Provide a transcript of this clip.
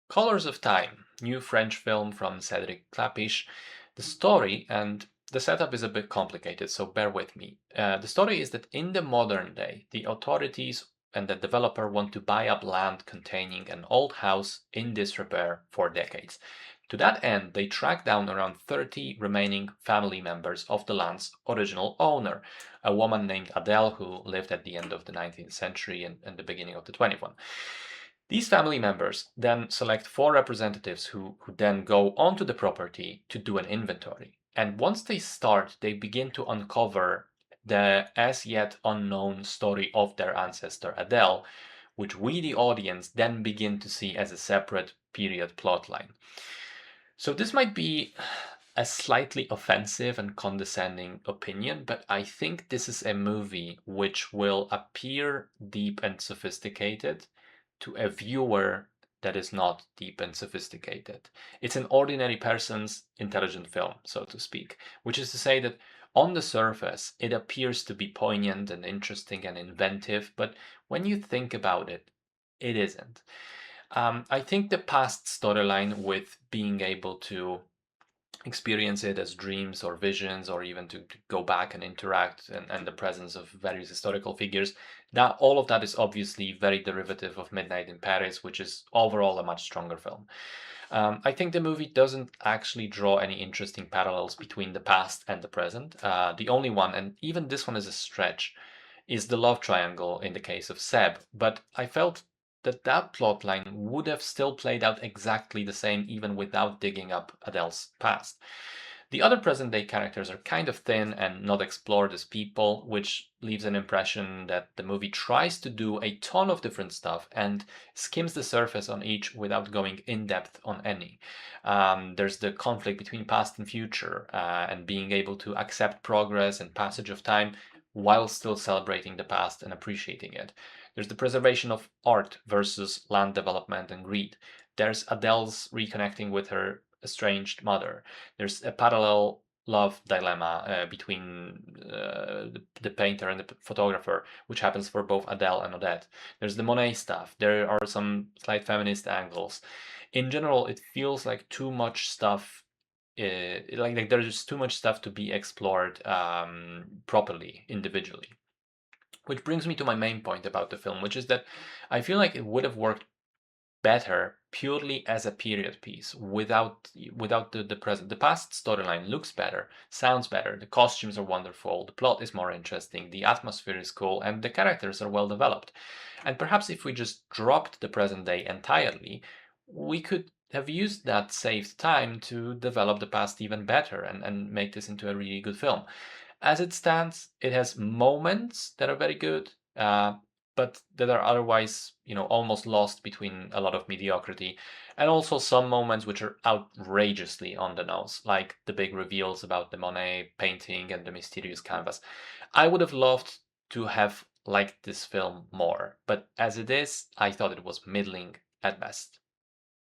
Colors of Time, new French film from Cédric Clapiche. The story and the setup is a bit complicated, so bear with me. The story is that in the modern day, the authorities and the developer want to buy up land containing an old house in disrepair for decades. To that end, they track down around 30 remaining family members of the land's original owner, a woman named Adele who lived at the end of the 19th century and the beginning of the 20th one. These family members then select four representatives who then go onto the property to do an inventory. And once they start, they begin to uncover the as yet unknown story of their ancestor Adele, which we, the audience, then begin to see as a separate period plotline. So this might be a slightly offensive and condescending opinion, but I think this is a movie which will appear deep and sophisticated to a viewer that is not deep and sophisticated. It's an ordinary person's intelligent film, so to speak, which is to say that on the surface it appears to be poignant and interesting and inventive, but when you think about it, it isn't. I think the past storyline with being able to experience it as dreams or visions or even to go back and interact and the presence of various historical figures, that all of that is obviously very derivative of Midnight in Paris, which is overall a much stronger film. I think the movie doesn't actually draw any interesting parallels between the past and the present. The only one, and even this one is a stretch, is the love triangle in the case of Seb, but I felt that that plotline would have still played out exactly the same even without digging up Adele's past. The other present day characters are kind of thin and not explored as people, which leaves an impression that the movie tries to do a ton of different stuff and skims the surface on each without going in depth on any. There's the conflict between past and future, and being able to accept progress and passage of time while still celebrating the past and appreciating it. There's the preservation of art versus land development and greed. There's Adele's reconnecting with her estranged mother. There's a parallel love dilemma between the painter and the photographer, which happens for both Adele and Odette. There's the Monet stuff. There are some slight feminist angles. In general, it feels like too much stuff. Like there's just too much stuff to be explored properly individually. Which brings me to my main point about the film, which is that I feel like it would have worked better purely as a period piece without the present. The past storyline looks better, sounds better, the costumes are wonderful, the plot is more interesting, the atmosphere is cool, and the characters are well developed. And perhaps if we just dropped the present day entirely, we could have used that saved time to develop the past even better and make this into a really good film. As it stands, it has moments that are very good, but that are otherwise, almost lost between a lot of mediocrity, and also some moments which are outrageously on the nose, like the big reveals about the Monet painting and the mysterious canvas. I would have loved to have liked this film more, but as it is, I thought it was middling at best.